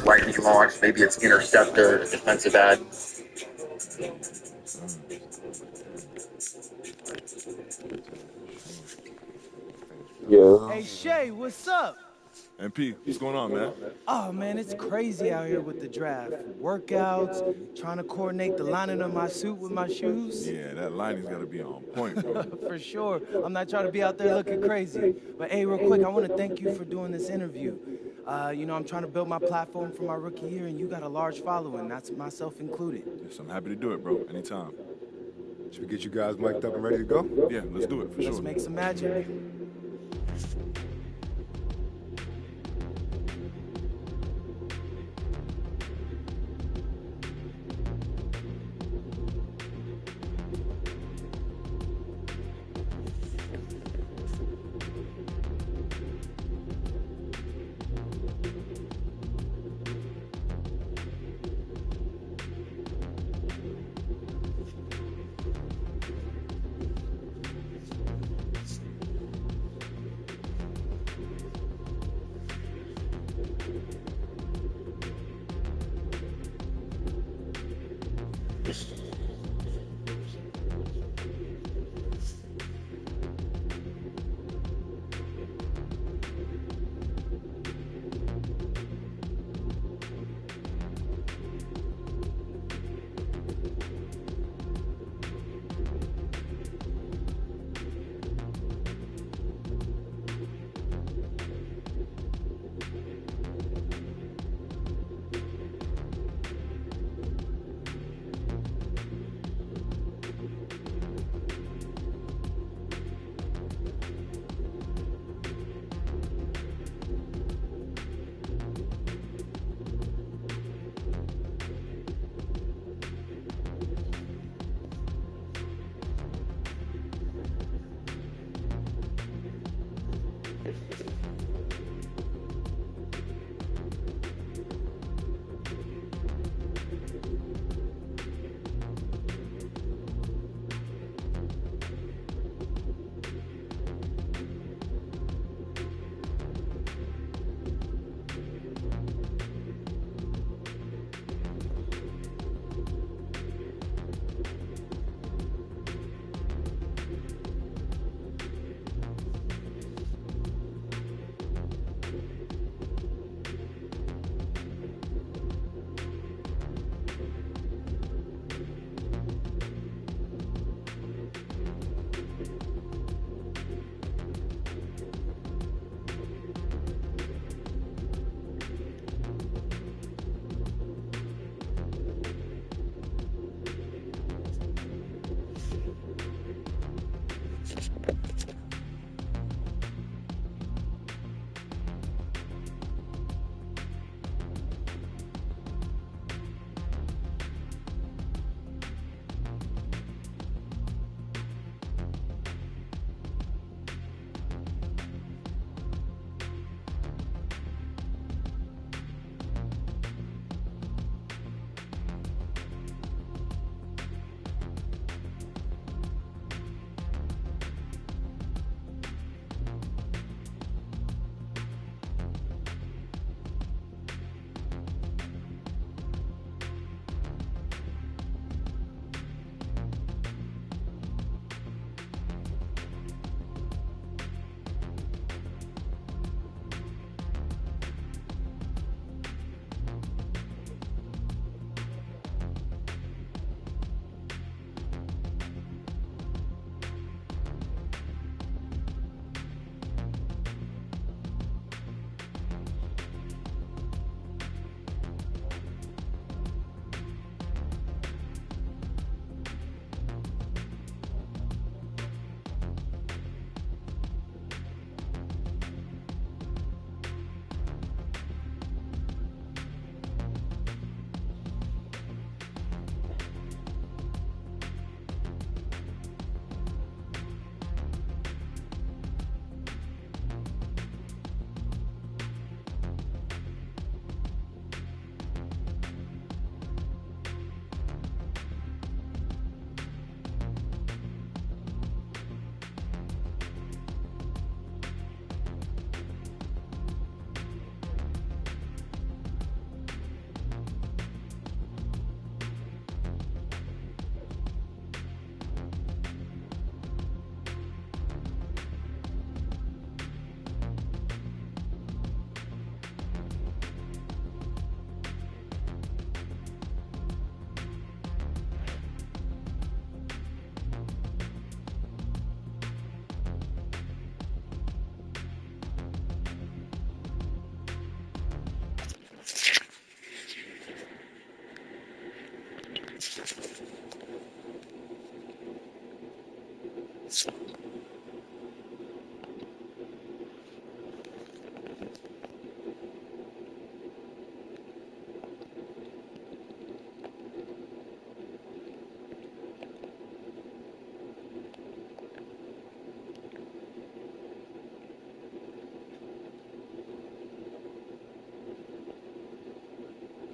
it lightning launch, maybe it's interceptor, defensive end. Yeah. Hey Shay, what's up? MP, what's going on, man? Oh man, it's crazy out here with the draft. Workouts, trying to coordinate the lining of my suit with my shoes. Yeah, that lining's got to be on point, bro. For sure. I'm not trying to be out there looking crazy. But hey, real quick, I want to thank you for doing this interview. I'm trying to build my platform for my rookie year, and you got a large following, that's myself included. Yes, I'm happy to do it, bro. Anytime. Should we get you guys mic'd up and ready to go? Yeah, let's do it, for sure. Let's make some magic.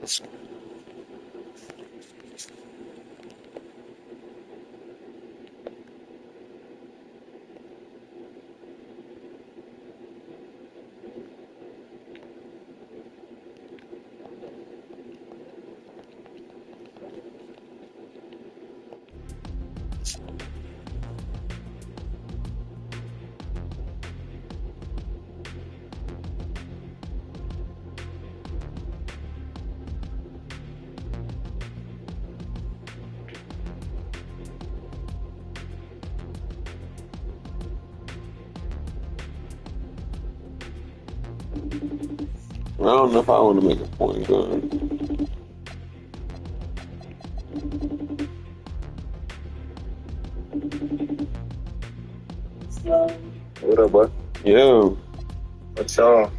I don't know if I want to make a point guard. What up, bud? Yeah. What's on?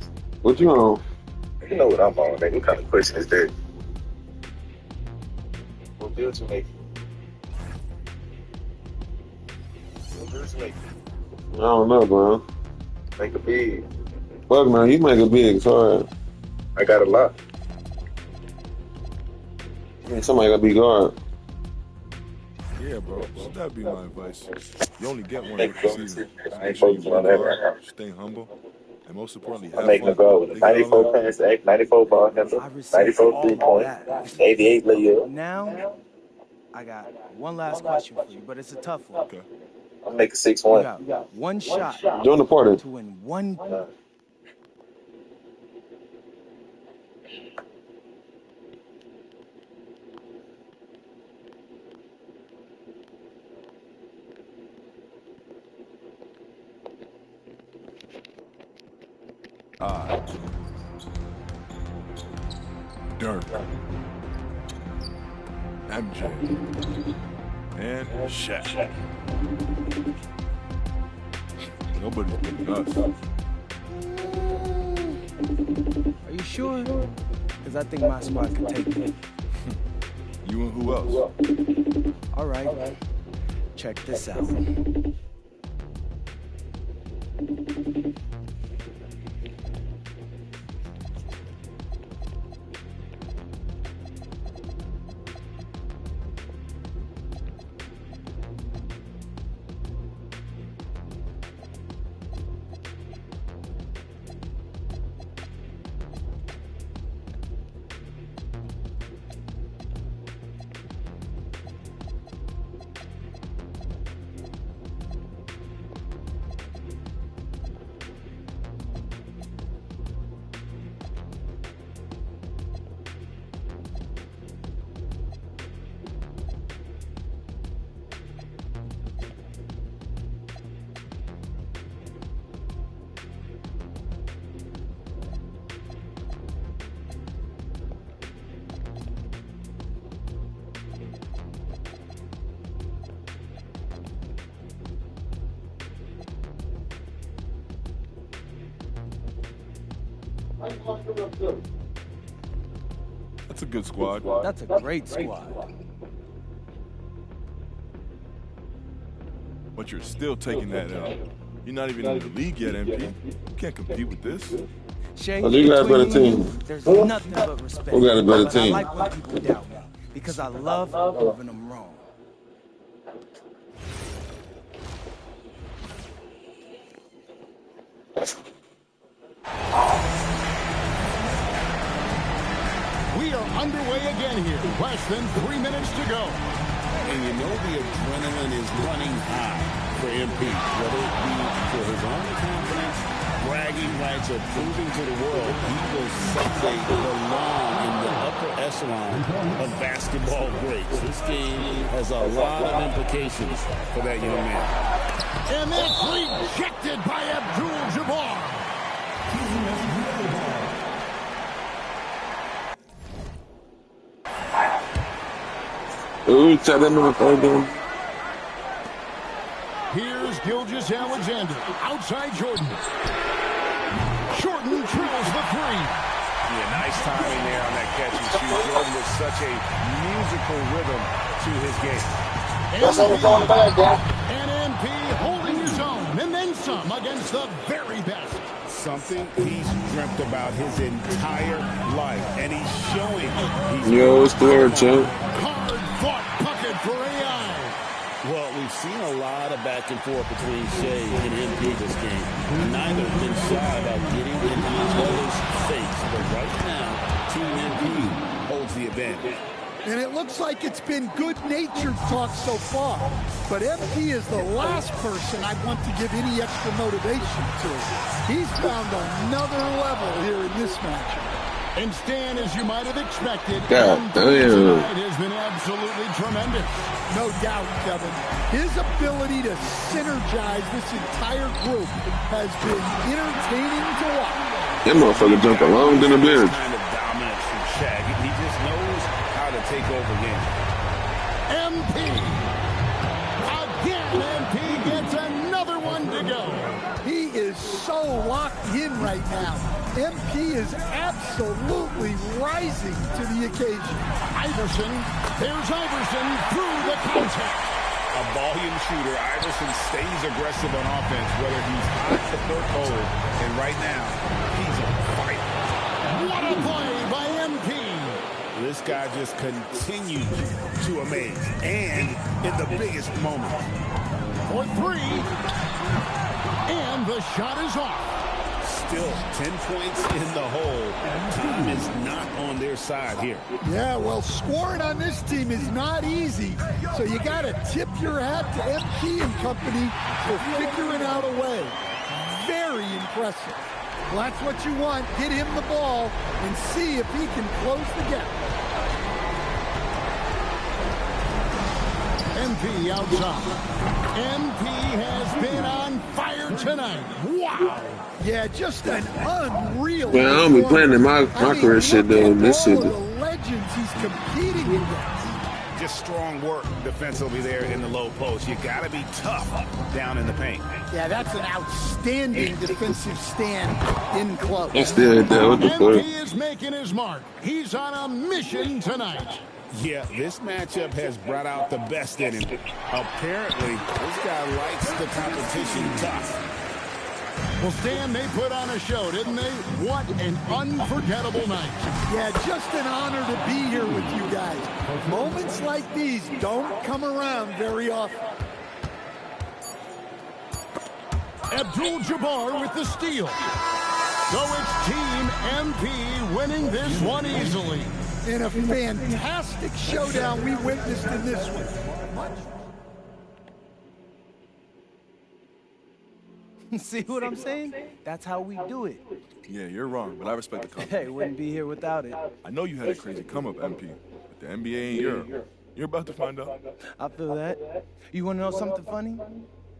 What you on? You know what I'm on, man. What kind of question is that? What builds you make? What builds you make? I don't know, bro. Make a big. Fuck no, you make it big. Sorry. I got a lot. I mean, somebody gotta be guard. Yeah, bro. So that'd be my advice. You only get one Make rookie a goal. season. So I make ain't sure you focusing on work that right hard, now. stay humble, and most importantly, I'm have making a fun. goal with a Think of it all 94 pass, 94 ball handle, I received 94 all 3-point, that. 88 layup. Now, I got one last question for you, but it's a tough one. Okay. I'm making You 6-1. got one shot Join the party. to win one. Dirk, MJ, and Shaq. Nobody's beating us. Are you sure? Because I think my squad can take it. You and who else? All right. Check this out. That's a good squad. That's a great squad. But you're still taking that L. You're not even in the league yet, MP. You can't compete with this. Shay, Oh, you got a better between team. you, there's nothing but respect. Who got a better But I team? like when people doubt me because I love proving them wrong. We are underway again here. Less than 3 minutes to go. And you know the adrenaline is running high for MP, whether it be for his own confidence, bragging rights, or proving to the world he will someday belong in the upper echelon of basketball greats. This game has a lot of implications for that young man. And it's rejected by Abdul-Jabbar. Ooh, tell them what they're doing. Here's Gilgeous-Alexander, outside Jordan. Jordan drills the three. Yeah, nice timing there on that catch and shoot. Jordan with such a musical rhythm to his game. And MP holding his own, and then some against the very best. something he's dreamt about his entire life, and he's showing he's Yo, what's the word, champ? Hard-fought bucket for AI. Well, we've seen a lot of back and forth between Shea and MP this game. Neither have been shy about getting in each other's face, but right now, Team MP holds the advantage. And it looks like it's been good-natured talk so far. But MP is the last person I'd want to give any extra motivation to. He's found another level here in this matchup. And Stan, as you might have expected, God damn. tonight has been absolutely tremendous. No doubt, Kevin. His ability to synergize this entire group has been entertaining to watch. That motherfucker jumped along in the bench. Kind of dominance from Shaq. He just knows how to take over games. MP. Again, MP gets another one to go. He is so locked in right now. MP is absolutely rising to the occasion. Iverson, there's Iverson through the contact. A volume shooter, Iverson stays aggressive on offense, whether he's hot or cold. And right now, he's on fire. What a play by MP. This guy just continues to amaze, and in the biggest moment. For three. And the shot is off. Still 10 points in the hole. Time is not on their side here. Yeah, well, scoring on this team is not easy. So you got to tip your hat to MP and company for figuring out a way. Very impressive. Well, that's what you want. Get him the ball and see if he can close the gap. MP outside. MP has been on fire tonight. Wow. Yeah, just an unreal. Man, I don't be playing in my career shit though. This shit. The legends he's competing against. Just strong work defensively there in the low post. You got to be tough down in the paint. Yeah, that's an outstanding defensive stand in close. I still hit that. What the fuck? MP is making his mark. He's on a mission tonight. Yeah, this matchup has brought out the best in him. Apparently, this guy likes the competition tough. Well, Stan, they put on a show, didn't they? What an unforgettable night. Yeah, just an honor to be here with you guys. Moments like these don't come around very often. Abdul-Jabbar with the steal. So it's Team MP winning this one easily. In a fantastic showdown we witnessed in this one. See what I'm saying? That's how we do it. Yeah, you're wrong, but I respect the compliment. Hey, wouldn't be here without it. I know you had a crazy come-up, MP, but the NBA ain't Europe. You're about to find out. I feel that. You want to know something funny?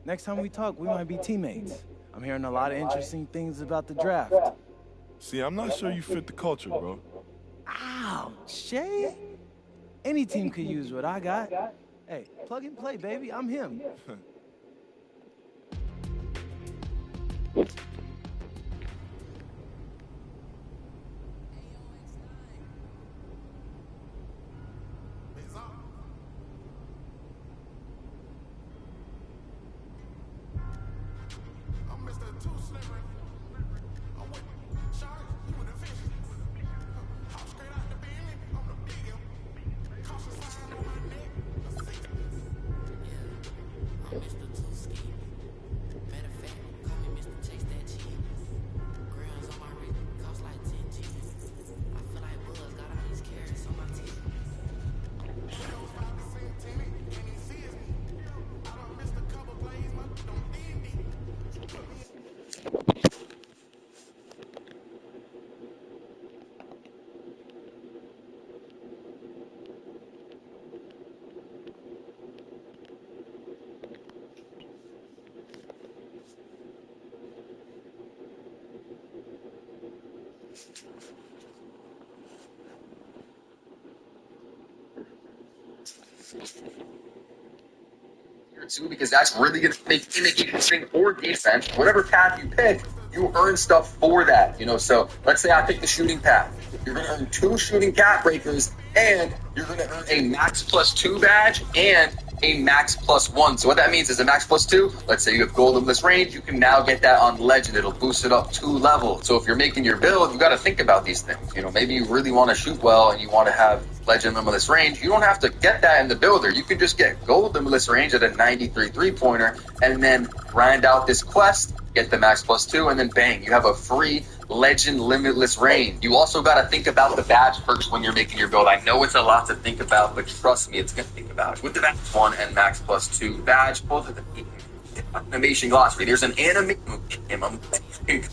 Next time we talk, we might be teammates. I'm hearing a lot of interesting things about the draft. See, I'm not sure you fit the culture, bro. Ow, Shay? Any team could use what I got. Hey, plug and play, baby. I'm him. Too, because that's really going to make it interesting for defense. Whatever path you pick, you earn stuff for that. So let's say I pick the shooting path. You're going to earn 2 shooting path breakers, and you're going to earn a max +2 badge and a max +1. So what that means is a max +2. Let's say you have gold limitless range, you can now get that on legend. It'll boost it up 2 levels. So if you're making your build, you got to think about these things. You know, maybe you really want to shoot well and you want to have legend limitless range. You don't have to get that in the builder. You can just get gold limitless range at a 93 3-pointer and then grind out this quest, get the max +2, and then bang, you have a free legend limitless range. You also got to think about the badge perks when you're making your build. I know it's a lot to think about, but trust me, it's going to think about it. With the max 1 and max +2 badge, both of the animation glossary, there's an animation and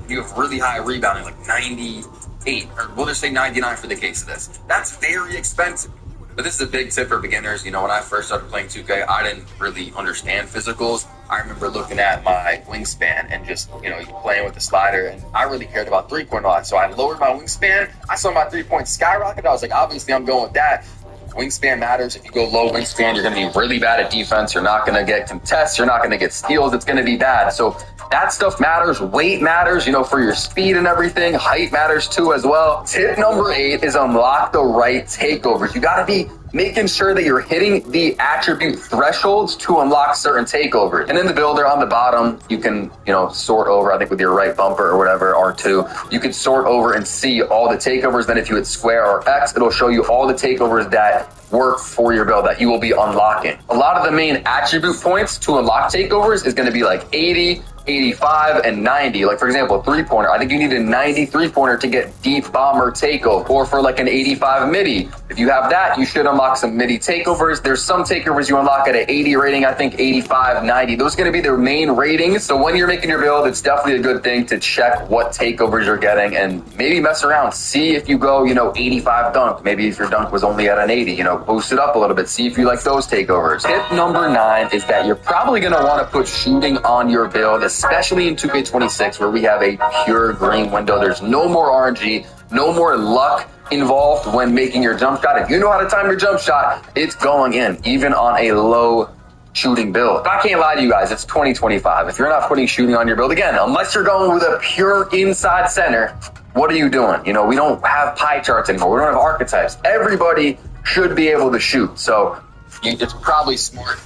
you have really high rebounding, like 98, or we'll just say 99 for the case of this. That's very expensive. But this is a big tip for beginners. You know, when I first started playing 2K, I didn't really understand physicals. I remember looking at my wingspan and just, you know, playing with the slider, and I really cared about three-point line. So I lowered my wingspan. I saw my three-point skyrocket. I was like, obviously I'm going with that. Wingspan matters. If you go low wingspan, you're going to be really bad at defense. You're not going to get contests. You're not going to get steals. It's going to be bad. So that stuff matters. Weight matters, you know, for your speed and everything. Height matters too as well. Tip number 8 is unlock the right takeovers. You got to be making sure that you're hitting the attribute thresholds to unlock certain takeovers. And in the builder on the bottom, you can, you know, sort over, I think with your right bumper or whatever, R2, you can sort over and see all the takeovers. Then if you hit square or X, it'll show you all the takeovers that work for your build that you will be unlocking. A lot of the main attribute points to unlock takeovers is going to be like 80, 85, and 90. Like, for example, three-pointer. I think you need a 90 three-pointer to get deep bomber takeover. Or for like an 85 midi. If you have that, you should unlock some midi takeovers. There's some takeovers you unlock at an 80 rating, I think 85, 90. Those are going to be their main ratings. So when you're making your build, it's definitely a good thing to check what takeovers you're getting and maybe mess around. See if you go, you know, 85 dunk. Maybe if your dunk was only at an 80, you know, boost it up a little bit. See if you like those takeovers. Tip number 9 is that you're probably going to want to put shooting on your build, especially in 2K26 where we have a pure green window. There's no more RNG, no more luck involved when making your jump shot. If you know how to time your jump shot, it's going in, even on a low shooting build. I can't lie to you guys, it's 2025. If you're not putting shooting on your build, again, unless you're going with a pure inside center, what are you doing? You know, we don't have pie charts anymore. We don't have archetypes. Everybody should be able to shoot. So it's probably smart.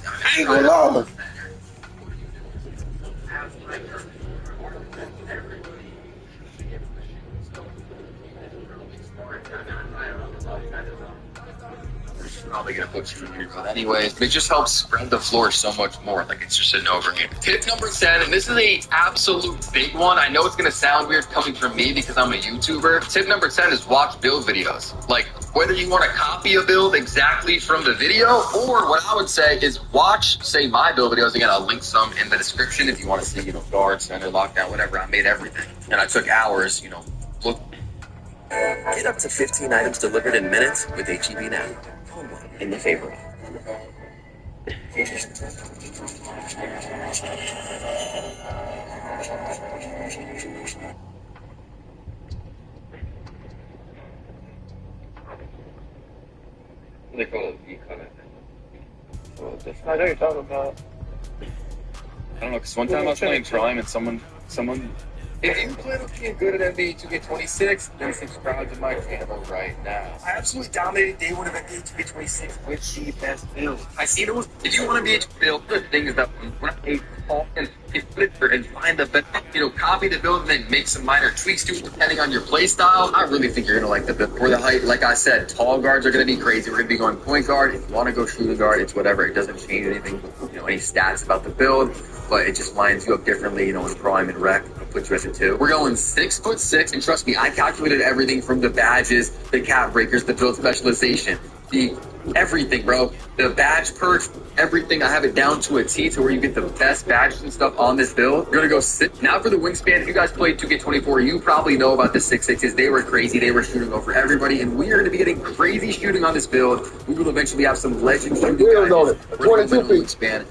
Probably gonna put you in your build anyways, but it just helps spread the floor so much more. Like, it's just a no-brainer. Tip number 10, and this is a absolute big one. I know it's gonna sound weird coming from me because I'm a YouTuber. Tip number 10 is watch build videos. Like, whether you want to copy a build exactly from the video, or what I would say is watch, say, my build videos. Again, I'll link some in the description if you want to see, you know, guard, center, lockdown, whatever. I made everything, and I took hours, you know, look. Get up to 15 items delivered in minutes with HEB Now. In the favorite. They call it V-cut, I know you're talking about. I don't know, because one time I was playing Prime and someone, if you plan on being good at NBA2K26, then subscribe to my channel right now. I absolutely dominated day 1 of NBA2K26 with the best build. I see those. If you want to be a build, the thing is that when I call and find the best, you know, copy the build and then make some minor tweaks to it depending on your play style. I really think you're gonna like the build. For the height, like I said, tall guards are gonna be crazy. We're gonna be going point guard. If you want to go shooting guard, it's whatever. It doesn't change anything, you know, any stats about the build, but it just lines you up differently, you know, in prime and rec. Put you at the 2. We're going 6'6", and trust me, I calculated everything from the badges, the cap breakers, the build specialization, the everything, bro. The badge perks, everything. I have it down to a T to where you get the best badges and stuff on this build. We're gonna go now for the wingspan. If you guys played 2K24, you probably know about the 6'6s. They were crazy. They were shooting over everybody, and we are gonna be getting crazy shooting on this build. We will eventually have some legend shooting badges. We're gonna wingspan.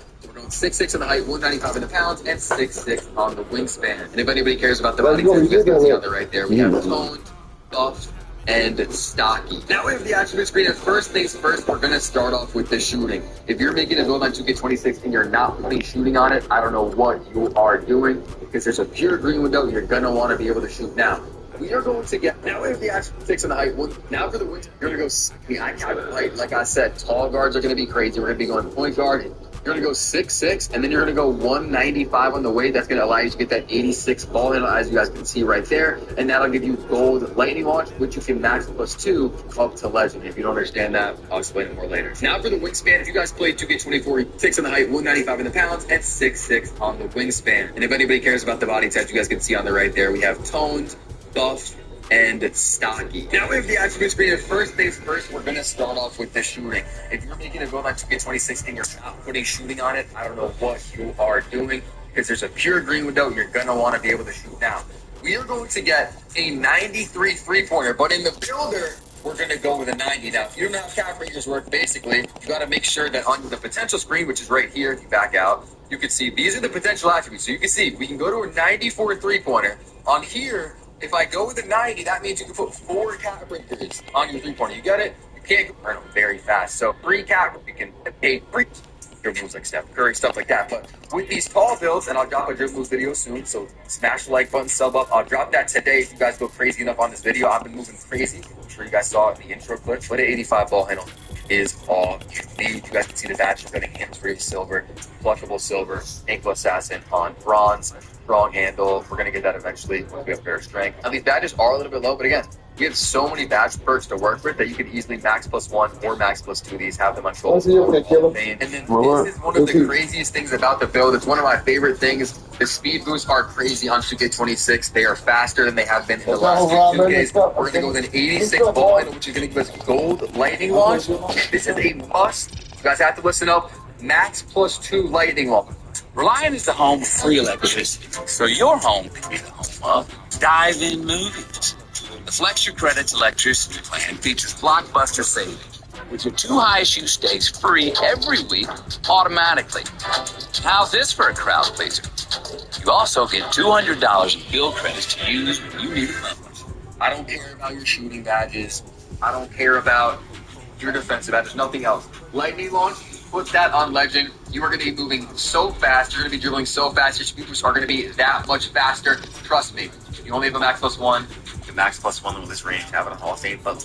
6'6" on the height, 195 in the pounds, and 6'6" on the wingspan. And if anybody cares about the body type, you guys can see on the right there. We have toned, buff, and stocky. Now we have the attribute screen, and first things first, we're gonna start off with the shooting. If you're making a build on 2K26 and you're not putting shooting on it, I don't know what you are doing, because there's a pure green window, you're gonna wanna be able to shoot. Now, We are going to get, now we have the actual fix on the height. Now for the wings, you're going to go, I calculate, like I said, tall guards are going to be crazy. We're going to be going point guard. You're going to go 6'6", and then you're going to go 195 on the weight. That's going to allow you to get that 86 ball handle, as you guys can see right there. And that'll give you gold lightning launch, which you can max +2 up to legend. If you don't understand that, I'll explain it more later. Now for the wingspan, if you guys played 2K24, 6 on the height, 195 in the pounds, and 6'6" on the wingspan. And if anybody cares about the body types, you guys can see on the right there, we have toned, buff, and stocky. Now we have the attribute screen. First things first, we're going to start off with the shooting. If you're making a build on 2K26 and you're not putting shooting on it, I don't know what you are doing, because there's a pure green window. You're going to want to be able to shoot now. We are going to get a 93 three-pointer, but in the builder, we're going to go with a 90. Now, if you don't know how calculators work, basically, you got to make sure that on the potential screen, which is right here, if you back out, you can see these are the potential attributes. So you can see we can go to a 94 three-pointer. On here, if I go with a 90, that means you can put 4 cat breakers on your three-pointer. You get it? You can't burn them very fast. So 3 cat, you can pay 3 dribble moves like Steph Curry, stuff like that. But with these tall builds, and I'll drop a dribble moves video soon, so smash the like button, sub up. I'll drop that today if you guys go crazy enough on this video. I've been moving crazy. I'm sure you guys saw it in the intro clip. But an 85 ball handle is all you need. You guys can see the badge. We're getting hands-free silver, flushable silver, ankle assassin on bronze, strong handle. We're going to get that eventually once we have fair strength. Now, these badges are a little bit low, but again, we have so many badge perks to work with that you can easily max +1 or max +2 these, have them on gold. And then this is one of the craziest things about the build. It's one of my favorite things. The speed boosts are crazy on 2K26. They are faster than they have been in the last few 2Ks. We're going to go with an 86 ball handle, which is going to give us gold lightning launch. This is a must. You guys have to listen up. Max +2 lightning launch. Reliant is the home of free electricity, so your home can be the home of dive-in movies. The Flex Your Credits electricity plan features blockbuster savings, with your 2 highest use days free every week automatically. How's this for a crowd pleaser? You also get $200 in bill credits to use when you need it most. I don't care about your shooting badges. I don't care about your defensive badges, nothing else. Lightning launch, put that on legend. You are going to be moving so fast. You're going to be dribbling so fast. Your speed boosts are going to be that much faster. Trust me. You only have a max +1. You can max +1 with this range, have it on Hall of Fame. But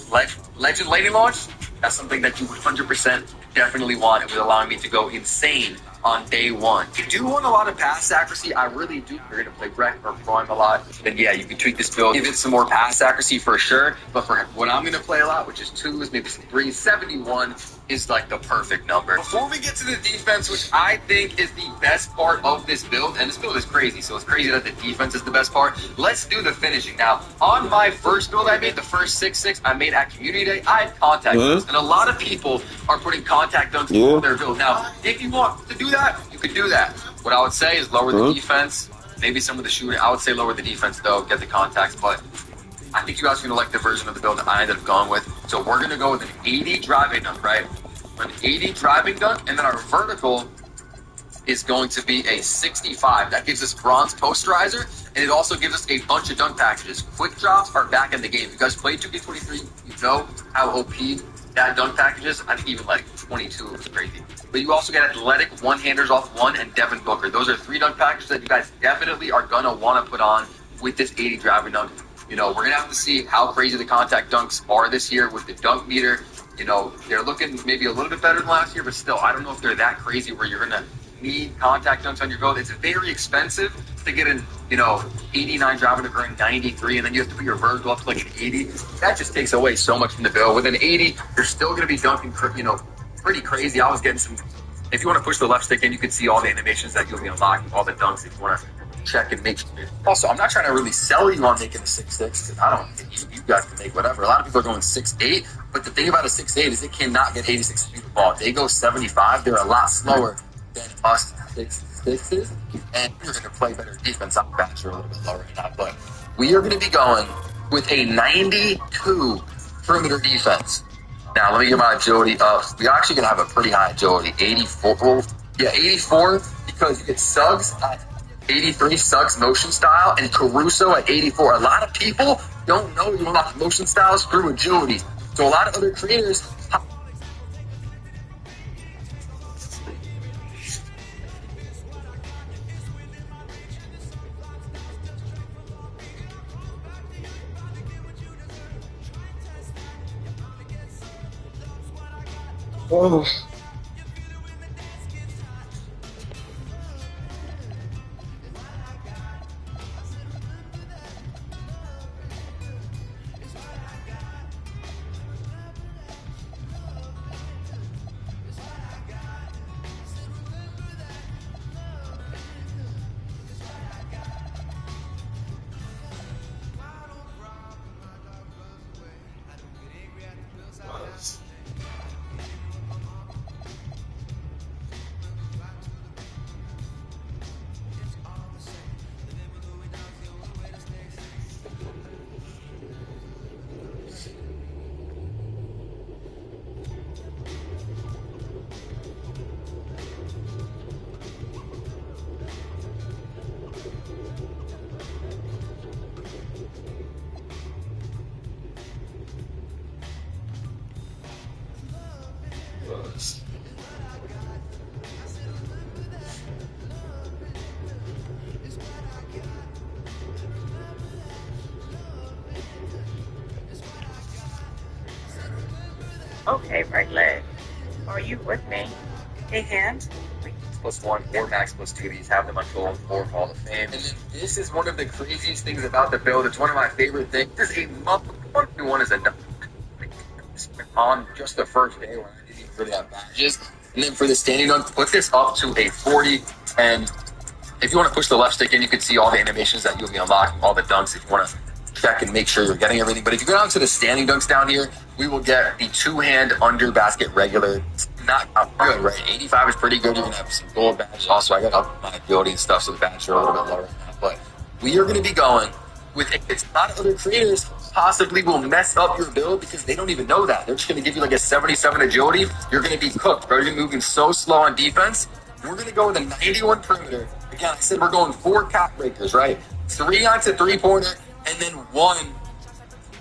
legend lightning launch, that's something that you 100% definitely want. It was allowing me to go insane on day one. If you do want a lot of pass accuracy, I really do. If you're going to play Breck or Prime a lot, then yeah, you can tweak this build. Give it some more pass accuracy for sure. But for what I'm going to play a lot, which is 2s, maybe some 3s, 71 is like the perfect number. Before we get to the defense, which I think is the best part of this build, and this build is crazy, so it's crazy that the defense is the best part. Let's do the finishing. Now, on my first build I made, the first 6'6", I made at Community Day, I had contact dunks, and a lot of people are putting contact dunks on their build. Now, if you want to do that, you could do that. What I would say is lower the defense, maybe some of the shooting. I would say lower the defense, though, get the contacts, but I think you guys are going to like the version of the build that I ended up going with. So we're going to go with an 80 driving dunk, right? An 80 driving dunk, and then our vertical is going to be a 65. That gives us bronze posterizer, and it also gives us a bunch of dunk packages. Quick drops are back in the game. If you guys played 2K23, you know how OP that dunk package is. I think even like 22 is crazy. But you also get athletic one-handers off one and Devin Booker. Those are 3 dunk packages that you guys definitely are going to want to put on with this 80 driving dunk. You know, we're going to have to see how crazy the contact dunks are this year with the dunk meter. You know, they're looking maybe a little bit better than last year, but still, I don't know if they're that crazy where you're going to need contact dunks on your build. It's very expensive to get an, 89 driving dunk or a 93, and then you have to put your vertical up to like an 80. That just takes away so much from the build. With an 80, you're still going to be dunking, pretty crazy. I was getting some, if you want to push the left stick in, you can see all the animations that you'll be unlocking, all the dunks if you want to check and make sure. Also, I'm not trying to really sell you on making a 6'6", because I don't think you guys can make whatever. A lot of people are going 6'8", but the thing about a 6'8" is it cannot get 86 feet of ball. They go 75. They're a lot slower than us 6'6", and you're going to play better defense. I'm back a little bit lower right now, but we are going to be going with a 92 perimeter defense. Now, let me get my agility up. We're actually going to have a pretty high agility, 84. Well, yeah, 84, because you get Suggs at 83, Suggs motion style, and Caruso at 84. A lot of people don't know you unlock motion styles through agility. So a lot of other creators Oh. Okay, right leg. Are you with me? Hey, hand. +1, 4 max +2. These have them on gold for Hall of Fame. And then this is one of the craziest things about the build. It's one of my favorite things. There's a month. One is enough. On just the first day when I didn't even really have badges. And then for the standing dunk, put this up to a 40. And if you want to push the left stick in, you can see all the animations that you'll be unlocking, all the dunks if you want to check and make sure you're getting everything. But if you go down to the standing dunks down here, we will get the two-hand under basket regular. Not good, right? 85 is pretty good. You're going to have some gold badges. Also, I got up my ability and stuff, so the badges are a little bit lower now. But we are going to be going with a lot of other creators possibly will mess up your build because they don't even know that. They're just going to give you like a 77 agility. You're going to be cooked, bro. You're moving so slow on defense. We're going to go with a 91 perimeter. Again, I said we're going 4 cap breakers, right? 3 onto three-pointer, and then 1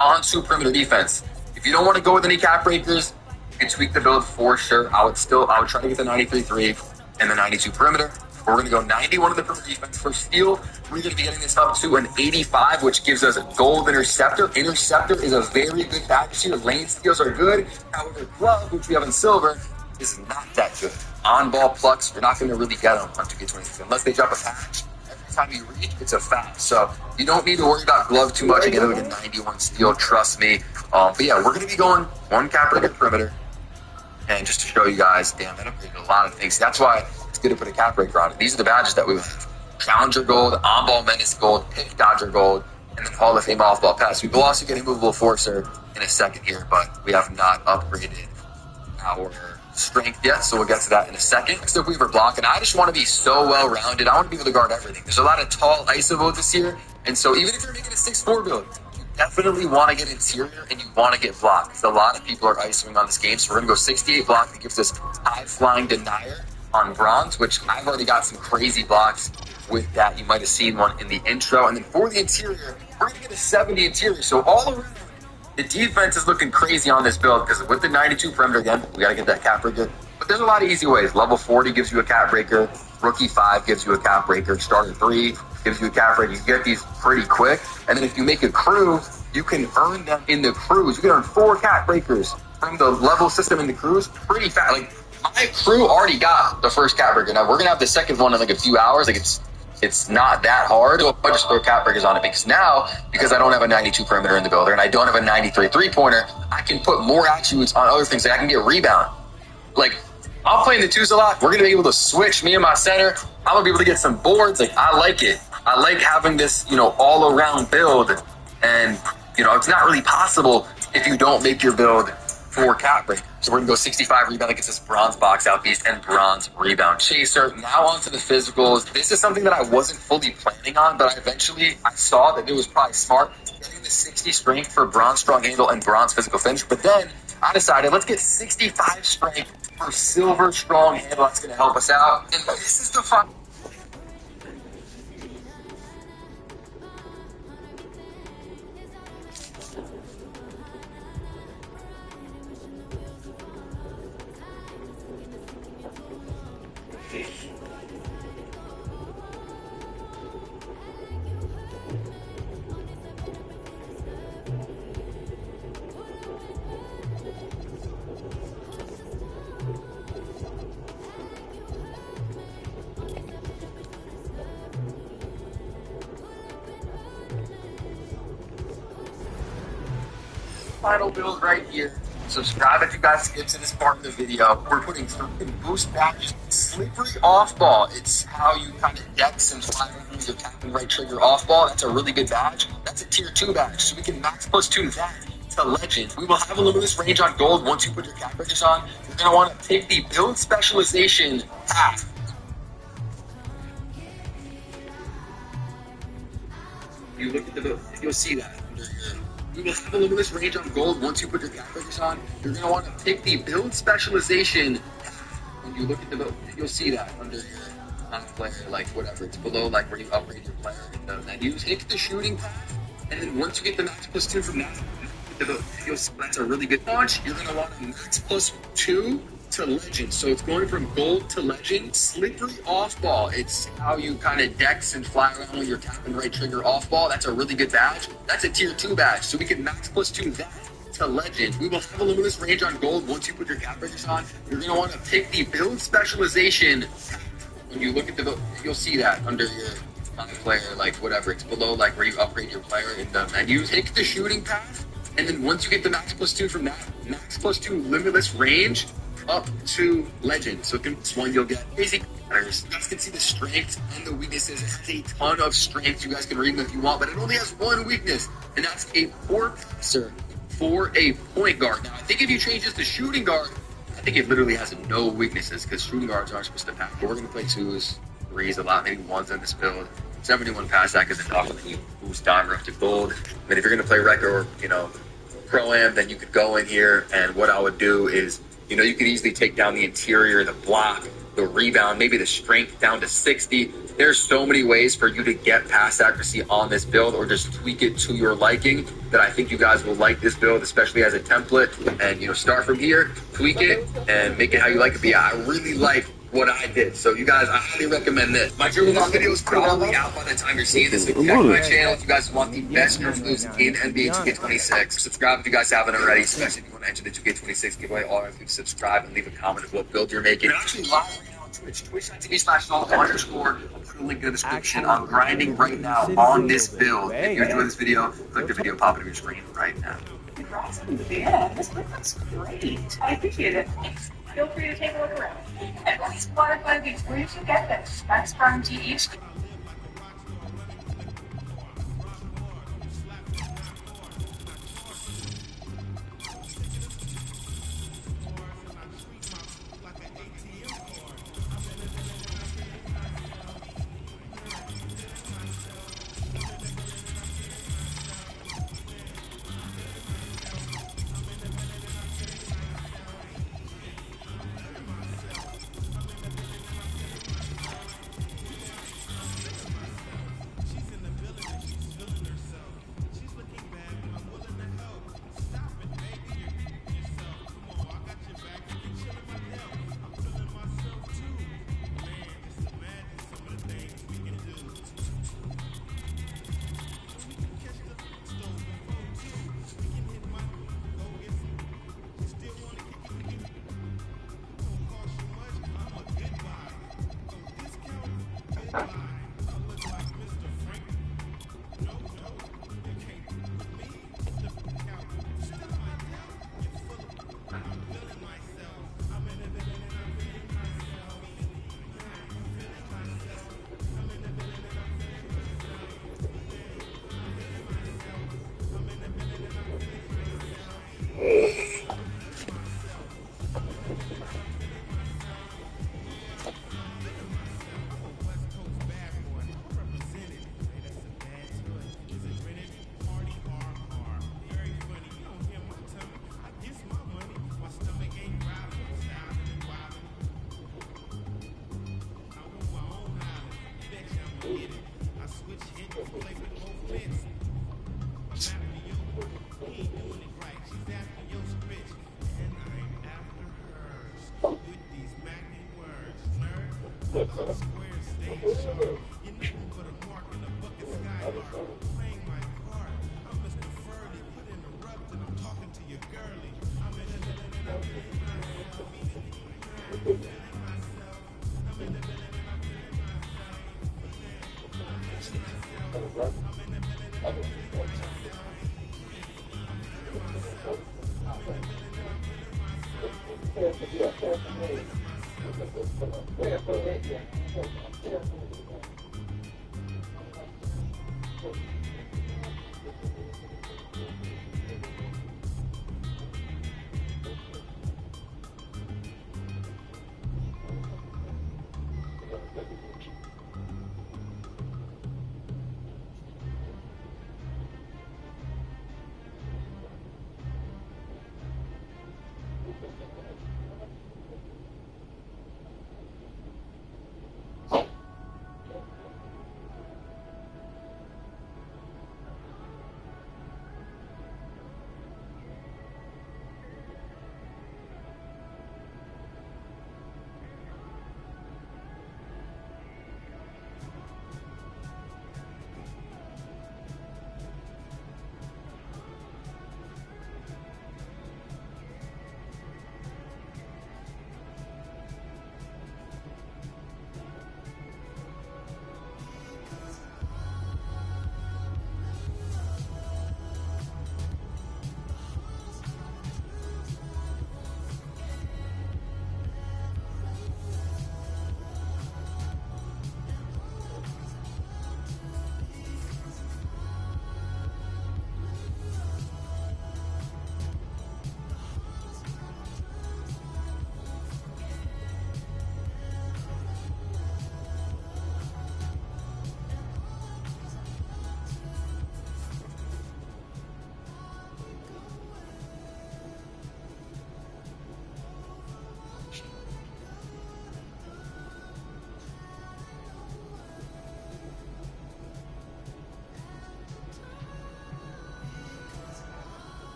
onto perimeter defense. If you don't want to go with any cap breakers, you can tweak the build for sure. I would try to get the 93-3 and the 92 perimeter. We're going to go 91 on the perimeter defense for steal. We're going to be getting this up to an 85, which gives us a gold interceptor. Interceptor is a very good package here. Lane steals are good. However, glove, which we have in silver, is not that good. On-ball plucks, you're not going to really get them on 2K26 unless they drop a patch. Every time you reach, it's a foul. So you don't need to worry about glove too much. Again, like a 91 steal, trust me. But yeah, we're going to be going 1 cap breaker perimeter. And just to show you guys, damn, that upgraded a lot of things. That's why it's good to put a cap breaker on it. These are the badges that we have. Challenger gold, on-ball menace gold, pick dodger gold, and then Hall of Fame off-ball pass. We will also get a movable forcer in a second here, but we have not upgraded our strength yet, so we'll get to that in a second. Next up, we have our block, and I just want to be so well-rounded. I want to be able to guard everything. There's a lot of tall ISO builds this year, and so even if you're making a 6'4 build, you definitely want to get interior and you want to get block, because a lot of people are ISOing on this game, so we're going to go 68 block. That gives us high-flying denier on bronze, which I've already got some crazy blocks with that. You might have seen one in the intro. And then for the interior, we're going to get a 70 interior. So all around, the defense is looking crazy on this build because with the 92 perimeter, again, we got to get that cap breaker. But there's a lot of easy ways. Level 40 gives you a cap breaker. Rookie 5 gives you a cap breaker. Starter 3 gives you a cap breaker. You get these pretty quick. And then if you make a crew, you can earn them in the crews. You can earn 4 cap breakers from the level system in the crews pretty fast. Like, my crew already got the first cap breaker. Now, we're going to have the second one in like a few hours. Like, it's not that hard. So I just throw cap breakers on it because now, because I don't have a 92 perimeter in the builder and I don't have a 93 three-pointer, I can put more attributes on other things. Like I can get rebound. Like, I'm playing the twos a lot. We're going to be able to switch me and my center. I'm going to be able to get some boards. Like, I like it. I like having this, all-around build. And, it's not really possible if you don't make your build 4 cap breakers. So we're going to go 65 rebound. That gets us bronze box out beast and bronze rebound chaser. Now on to the physicals. This is something that I wasn't fully planning on, but I saw that it was probably smart getting the 60 strength for bronze strong handle and bronze physical finish. But then I decided, let's get 65 strength for silver strong handle. That's going to help us out. And this is the fun. final build right here. Subscribe if you guys skip to this part of the video. We're putting 3 boost badges. Slippery off ball. It's how you kind of dex and fly with your tap and right trigger off ball. That's a really good badge. That's a tier 2 badge. So we can max plus 2 that to legend. We will have a limitless range on gold once you put your cap bridges on. You're going to want to pick the build specialization path. You look at the build, you'll see that under here. We will have a limitless range on gold once you put your cap bridges on. You're going to want to pick the build specialization path. When you look at the build, you'll see that under here. On player, like whatever. It's below like where you upgrade your player in the menus. Hit the shooting path. And then once you get the max plus 2 from that, that's a really good launch. You're going to want a max plus 2 to legend. So it's going from gold to legend. Slippery off ball. It's how you kind of dex and fly around with your tap and right trigger off ball. That's a really good badge. That's a tier 2 badge. So we can max plus 2 that to legend. We will have a limitless range on gold once you put your cap bridges on. You're going to want to pick the build specialization. When you look at the build, you'll see that under your player, like whatever. It's below like where you upgrade your player in the menus. Take the shooting path. And then once you get the max plus 2 from that, max plus 2 limitless range up to legend. So this one you'll get basic matters. You guys can see the strengths and the weaknesses. It has a ton of strengths. You guys can read them if you want, but it only has one weakness, and that's a poor passer for a point guard. Now, I think if you change this to shooting guard, I think it literally has no weaknesses because shooting guards aren't supposed to pass. But we're going to play 2s, 3s a lot, maybe 1s in this build. 71 pass that is enough, and then you boost diamond up to gold. But if you're going to play rec or, pro-am, then you could go in here, and what I would do is, you could easily take down the interior, the block, the rebound, maybe the strength down to 60. There's so many ways for you to get pass accuracy on this build or just tweak it to your liking that I think you guys will like this build, especially as a template. And, start from here, tweak it, and make it how you like it. But yeah, I really like what I did. So you guys, I highly recommend this. My dribble moves video is probably out by the time you're seeing this. So check my channel if you guys want the best dribble moves in NBA 2K26. Subscribe if you guys haven't already, especially if you want to enter the 2K26 giveaway. All you have to do is subscribe and leave a comment of what build you're making. We're actually live right now on Twitch, twitch.tv/Salt_. I'll put a link in the description. I'm grinding right now on this build. If you enjoy this video, click the video pop up on your screen right now. Yeah, this looks great. I appreciate it. Feel free to take a look around. And please modify these. Where did you get this? That's from GH.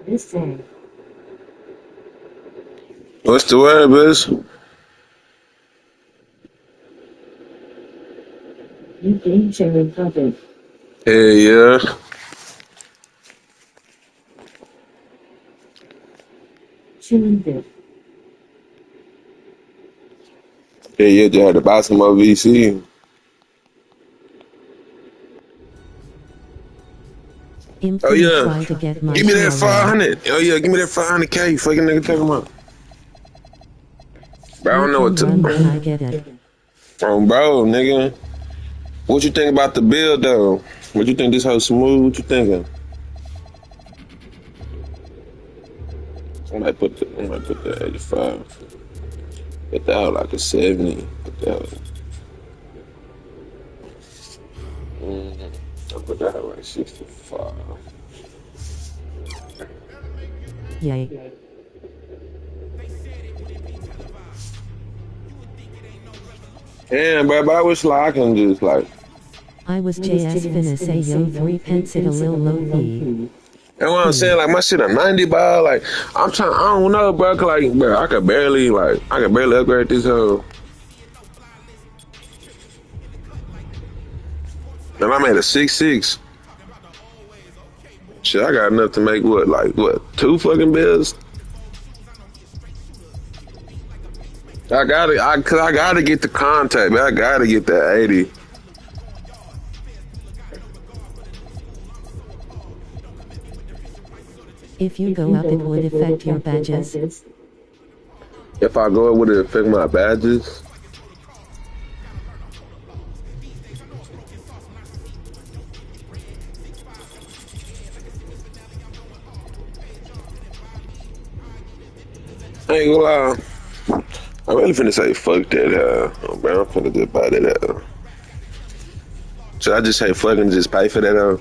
Listen. What's the word, bitch? You game changer something. Hey, yeah. Tuesday. Yeah, yeah, just had to buy some more VC. Oh, Implement yeah. try to get my Give me that URL. 500. Oh, yeah, give me that 500K. Fucking nigga talking about. But I You don't know what can to run do. when I get it. Bro, nigga. What you think about the build, though? What you think this hoe smooth? What you thinking? I might put the 85. Put that out like a 70. Put that out. I'll put that out like 65. Yay. Damn, bro, but I wish like I can just like. I was JS finna say yo 3 pence it a little low fee. That's what I'm saying, like my shit a 90 ball, like I'm trying, I don't know, bro, cause like, bro, I could barely upgrade this hoe. And I'm at a 6.6. Shit, I got enough to make what, 2 fucking bills? I gotta get the contact, man. I gotta get that 80. If you go up, it would affect your badges. If I go up, would it affect my badges? I ain't gonna lie. I'm really finna say fuck that, bro. I'm finna just buy that. Should I just say fuck and just pay for that?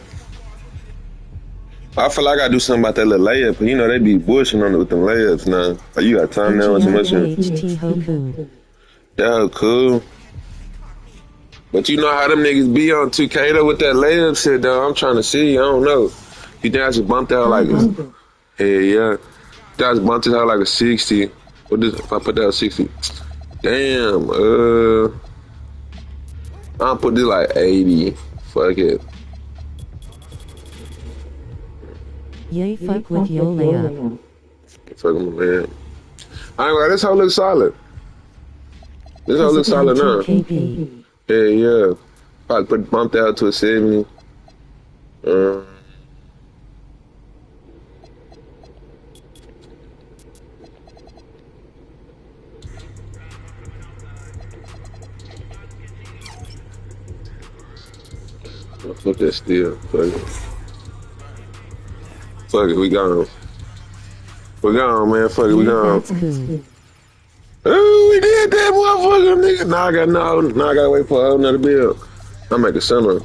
I feel like I do something about that little layup. You know, they be bushing on it with them layups now. Like, you got time now and so much. That was cool. But you know how them niggas be on 2K though with that layup shit though. I'm trying to see. I don't know. You think I should bump that out like yeah. That was bumped it out like a 60. What is if I put that at 60? Damn, I'll put this like 80. Fuck it. Yay, fuck with your layup. Fuck with my layup. I ain't like, this hoe looks solid. This hoe looks solid now. Yeah. Probably bump that out to a 70. Fuck that still. Fuck it, we gone. We gone, man. Fuck it, we gone. Ooh, we did that, motherfucker, nigga. Now I gotta wait for another bill. I'll make a summer.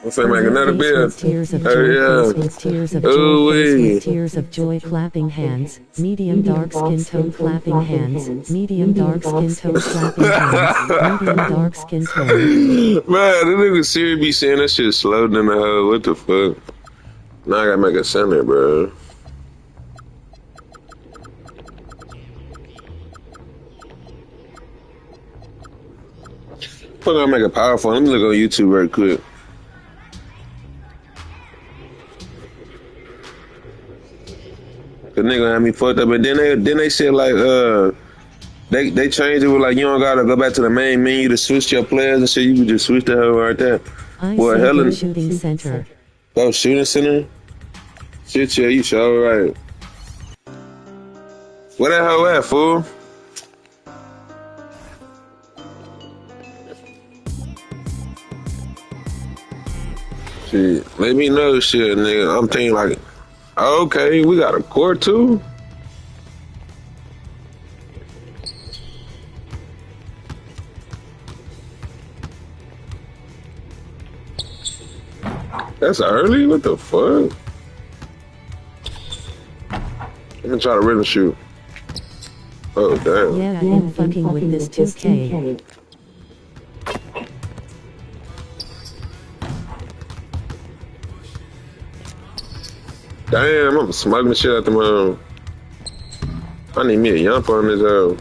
I'm finna make another bill. Tears of joy, with tears of joy, with tears of joy, clapping hands, medium dark skin tone, clapping hands, medium dark skin tone, clapping hands, medium dark skin tone. Man, this nigga Siri be saying that shit slowed in the hole. What the fuck? Now I gotta make a center, bro. Fuck, I make a powerful. Let me look on YouTube very quick. The nigga had me fucked up, and then they said like they changed it with like you don't gotta go back to the main menu to switch your players and shit. You can just switch the hell right there. Boy, Helen shooting center. Oh, shooting center. Shit, yeah, you sure right. Where the hell at, fool? Shit, let me know, shit, nigga. I'm thinking like. Okay, we got a core too. That's early? What the fuck? Let me try to rhythm shoot. Oh, damn. Yeah, I'm fucking with this 2K. Damn, I'm smuggling shit out the mouth. I need me a yump on this hoe.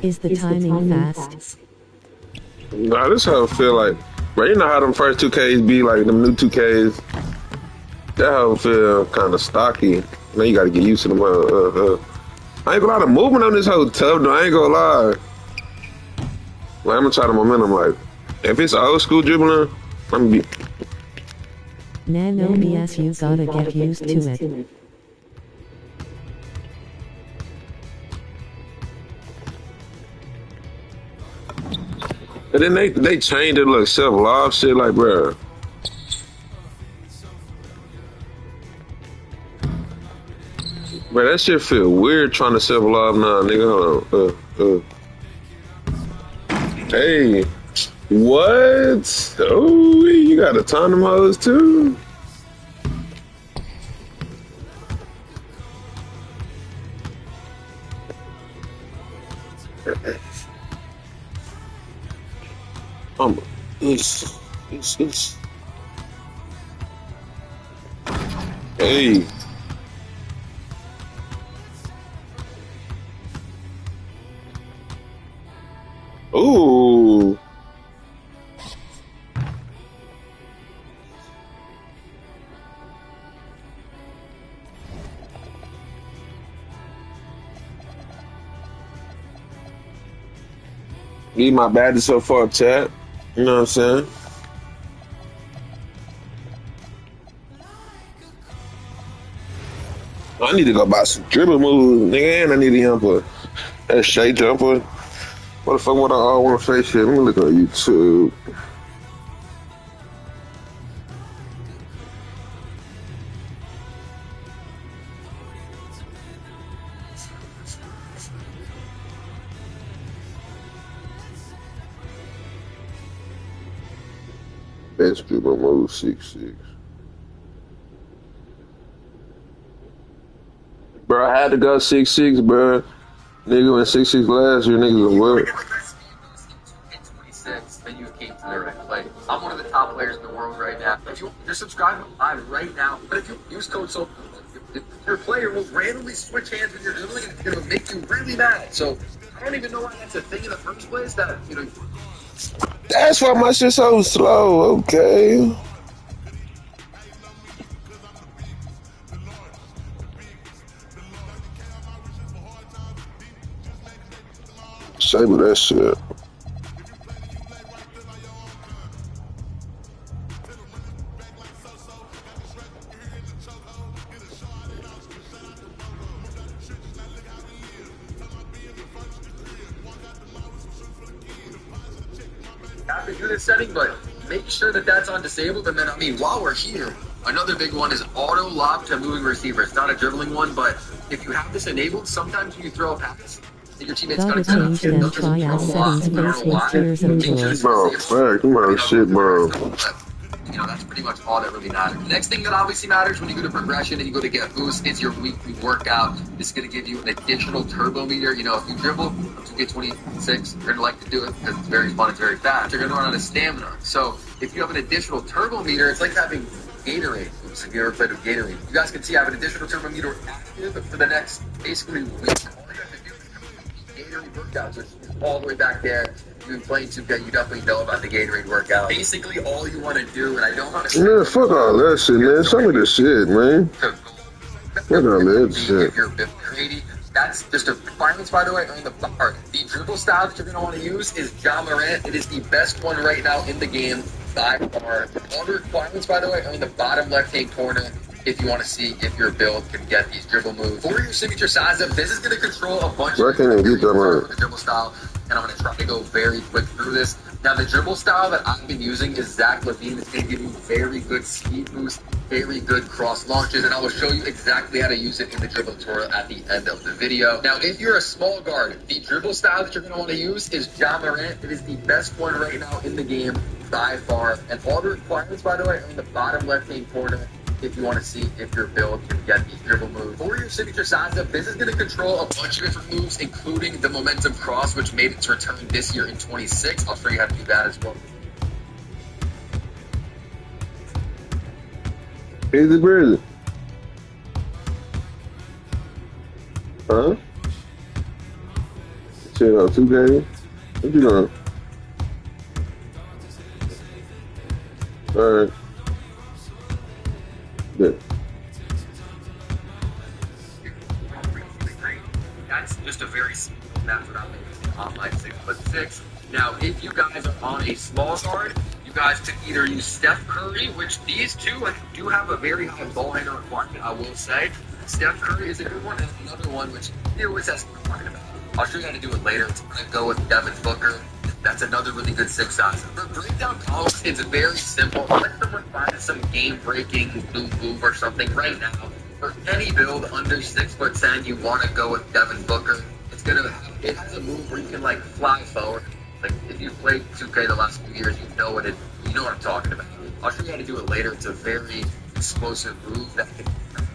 Is the timing fast? Nah, this hoe feel like, bro, you know how them first 2Ks be like, them new 2Ks? That hoe feel kind of stocky. Now you gotta get used to them. I ain't gonna lie, the movement on this hoe tough though. I ain't gonna lie. Like, I'm gonna try the momentum. Like, if it's old school dribbling, I'm gonna be. Nah, no BS, you gotta get used to it. And then they changed it like self-love shit, like, bruh. Bro, that shit feel weird trying to self-love now, nigga. Hold on. Hey, what? Oh, you got a ton of them hoes too? It's. Hey. Ooh. Need my badges so far, chat. You know what I'm saying? I need to go buy some dribble moves, nigga, and I need a jumper. That Shay jumper. What the fuck would I all want to say shit? Let me look on YouTube. Best dribble move 6'6". Bro, I had to go 6'6", bro. Nigga went 6'6" last year, niggas was work. Then you came to the right play. I'm one of the top players in the world right now. If you're subscribing live right now, but if you use code SOUL, your player will randomly switch hands with your dribbling and it's going to make you really mad. So I don't even know why that's a thing in the first place. That, you know. That's why my shit's so slow. Okay. Shame of that shit. Have to do this setting, but make sure that that's on disabled. And then, I mean, while we're here, another big one is auto lob to moving receiver. It's not a dribbling one, but if you have this enabled, sometimes when you throw a pass, your teammates gotta change them triad settings first with tears of joy. Bro, fuck, shit, bro. You know, that's pretty much all that really matters. The next thing that obviously matters when you go to progression and you go to get boost is your weekly workout. This is going to give you an additional turbo meter. You know, if you dribble 2K26, you're going to like to do it because it's very fun, it's very fast. You're going to run out of stamina. So if you have an additional turbo meter, it's like having Gatorade. Oops, if you ever played with Gatorade. You guys can see I have an additional turbo meter active for the next basically week. All you have to do is Gatorade workouts, which is all the way back there. You've been playing 2K, you definitely know about the Gatorade workout. Basically, all you want to do, and I don't understand. Man, fuck all that shit, man. Some of this shit, man. Fuck all that shit. If you're 80, that's just a requirements, by the way, on the bar. The dribble style that you're going to want to use is Ja Morant. It is the best one right now in the game by far. All the requirements, by the way, are in the bottom left-hand corner. If you want to see if your build can get these dribble moves. For your signature size up, this is going to control a bunch of the dribble style. And I'm going to try to go very quick through this. Now, the dribble style that I've been using is Zach LaVine. It's going to give you very good speed boost, very good cross launches, and I will show you exactly how to use it in the dribble tutorial at the end of the video. Now, if you're a small guard, the dribble style that you're going to want to use is Ja Morant. It is the best one right now in the game by far. And all the requirements, by the way, are in the bottom left-hand corner. If you want to see if your build can get these dribble moves. For your signature size up, this is going to control a bunch of different moves, including the momentum cross, which made its return this year in 26. I'll show you how to do that as well. Easy breezy. Huh? Shit on 2K? What you doing? Alright. Good. That's just a very simple method I'm using on my 6'6". Now, if you guys are on a small guard, you guys could either use Steph Curry, which these two do have a very high ball handler requirement, I will say. Steph Curry is a good one, and another one which he always has talking about. I'll show you how to do it later. It's going to go with Devin Booker. That's another really good 6 size. For breakdown combos, it's very simple. Unless someone finds some game-breaking move or something right now, for any build under 6'10", you want to go with Devin Booker. It has a move where you can like fly forward. Like if you've played 2K the last few years, you know what I'm talking about. I'll show you how to do it later. It's a very explosive move that can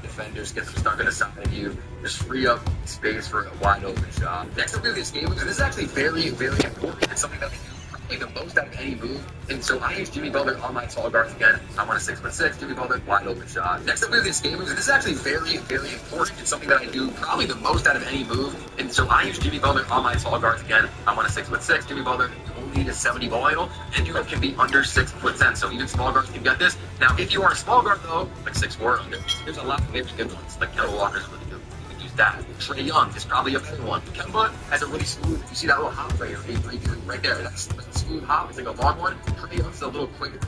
defenders get them stuck in the side of you, just free up space for a wide open shot. Next up, we have this game, and this is actually very, very important. It's something that I do probably the most out of any move. And so I use Jimmy Butler on my tall guards again. I want a 6'6", Jimmy Butler, wide open shot. Next up, we have this game, and this is actually very, very important. It's something that I do probably the most out of any move. And so I use Jimmy Butler on my tall guards again. I want a 6'6", Jimmy Butler. You only need a 70 ball handle, and you can be under 6'10". So even small guards can get this. Now, if you are a small guard though, like 6'4" under, there's a lot of very good ones. Like Kemba Walker's really good. You can use that. Trae Young is probably a better one. Kemba has a really smooth. You see that little hop right here, right there. That's a smooth hop. It's like a long one. Trae Young's a little quicker.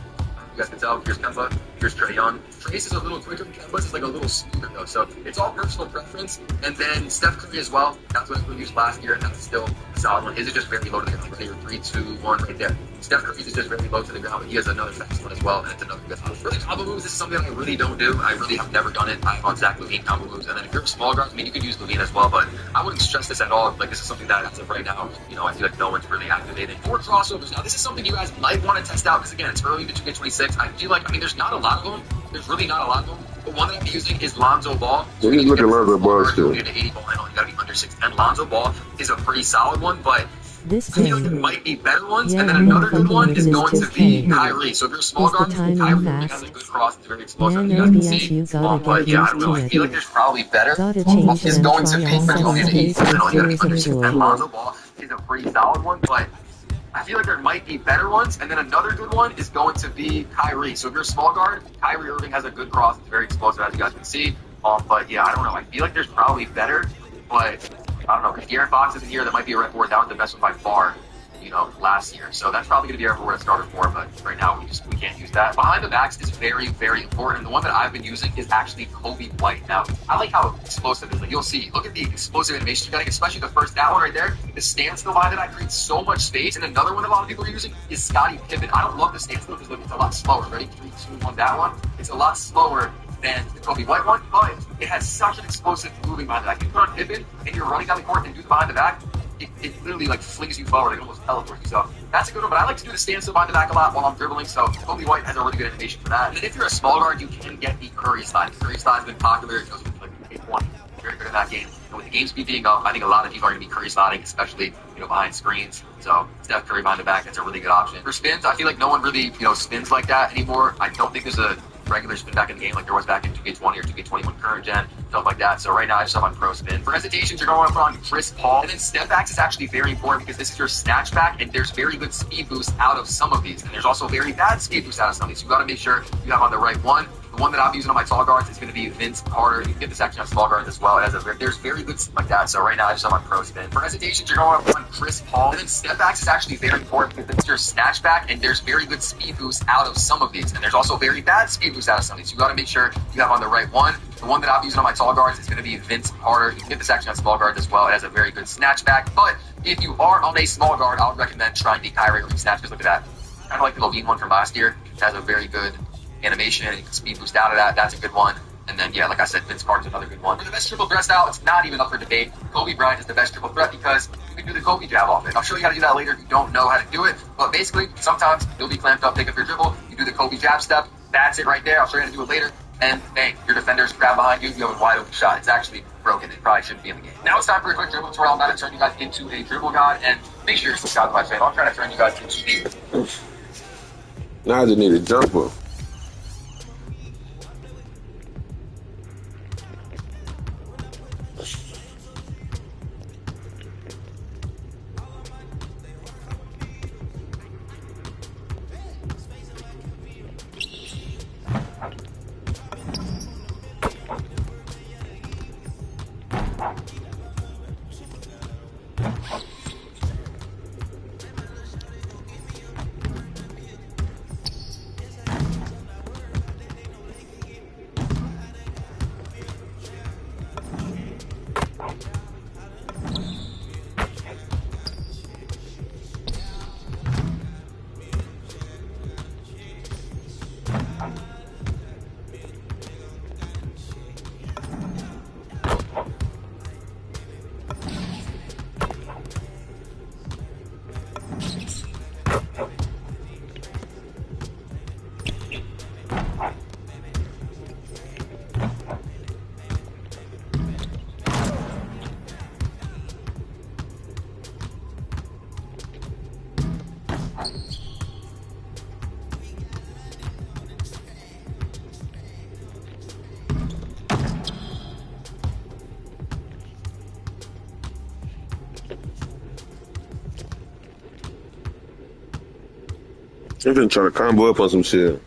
You guys can tell. Here's Kemba. Here's Trae Young. Trace is a little quicker. Kemba's is like a little smoother though. So it's all personal preference. And then Steph Curry as well. That's what we used last year, and that's still a solid one. His is just very low to the ground. Right here, 3, 2, 1, right there. Steph Curry's is just very low to the ground, but he has another fast one as well, and it's another good one. For the combo moves, this is something that I really don't do. I really have never done it. I have on Zach LaVine combo moves, and then if you're a small guard, I mean, you could use LaVine as well, but I wouldn't stress this at all. Like, this is something that, as of right now, you know, I feel like no one's really activating. For crossovers, now, this is something you guys might want to test out, because again, it's early to 2K26. I feel like, I mean, there's not a lot of them. There's really not a lot of them. But one that I'm using is Lonzo Ball. So he's looking Lonzo Ball still. You need an 80 ball handle. You got to be under 6'10". Lonzo Ball is a pretty solid one, but this I feel like there might be better ones, and then another good one is going to be Kyrie. So if you're a small guard, Kyrie has a good cross. It's very explosive. You guys can see. But yeah, I don't know. I feel like there's probably better. It's going to be, but you only need an 80 handle. You got to be under 6'10". Lonzo Ball is a pretty solid one, but I feel like there might be better ones, and then another good one is going to be Kyrie. So if you're a small guard, Kyrie Irving has a good cross. It's very explosive, as you guys can see. But yeah, I don't know. I feel like there's probably better, but I don't know. If De'Aaron Fox isn't here, that might be a Red Board. That was the best one by far, you know, last year. So that's probably going to be our board at starter 4, but right now we can't use that. Behind the backs is very, very important. The one that I've been using is actually Kobe White. Now, I like how explosive it is. Like, you'll see. Look at the explosive animation you're getting, especially the first, that one right there. The stance to the line that I create so much space. And another one that a lot of people are using is Scottie Pippen. I don't love the stance though, because look, it's a lot slower. Ready? 3, 2, 1, that one. It's a lot slower than the Kobe White one, but it has such an explosive moving behind the back. You put on Pippen and you're running down the court and do the behind the back, it literally like flings you forward, like almost teleports you. So that's a good one, but I like to do the standstill behind the back a lot while I'm dribbling, so Kobe White has a really good animation for that. And then if you're a small guard, you can get the Curry slide. The Curry slide has been popular. It goes with like 8-1, very good in that game. And with the game speed being up, I think a lot of people are going to be Curry sliding, especially, you know, behind screens. So Steph Curry behind the back, that's a really good option. For spins, I feel like no one really, you know, spins like that anymore. I don't think there's a regular spin back in the game like there was back in 2K20 or 2K21 current gen, stuff like that. So right now I just have on pro spin. For hesitations, you're going up on Chris Paul. And then step backs is actually very important because this is your snatch back, and there's very good speed boost out of some of these. And there's also very bad speed boost out of some of these. So you got to make sure you have on the right one. The one that I'm using on my tall guards is going to be Vince Carter. You can get this actually on small guards as well. There's very good stuff like that. So right now I just have on pro spin. For hesitations, you're going up on Chris Paul. And then step backs is actually very important because it's your snatch back, and there's very good speed boost out of some of these. And there's also very bad speed boost out of some of these. So you got to make sure you have on the right one. The one that I'm using on my tall guards is going to be Vince Carter. You can get this actually on small guards as well. It has a very good snatch back. But if you are on a small guard, I would recommend trying the Kyrie Irving snatch, because look at that. Kind of like the LaVine one from last year. It has a very good animation, and you can speed boost out of that. That's a good one. And then, yeah, like I said, Vince Carter's another good one. For the best triple threat style, it's not even up for debate. Kobe Bryant is the best triple threat because you can do the Kobe jab off it. I'll show you how to do that later if you don't know how to do it. But basically, sometimes you'll be clamped up, take up your dribble, you do the Kobe jab step. That's it right there. I'll show you how to do it later. And bang, your defenders grab behind you, you have a wide open shot. It's actually broken. It probably shouldn't be in the game. Now it's time for a quick dribble tutorial. I'm about to turn you guys into a dribble god, and make sure you're subscribed to my channel. I'm trying to turn you guys into the... Now I just need a jumper. I've been trying to combo up on some shit.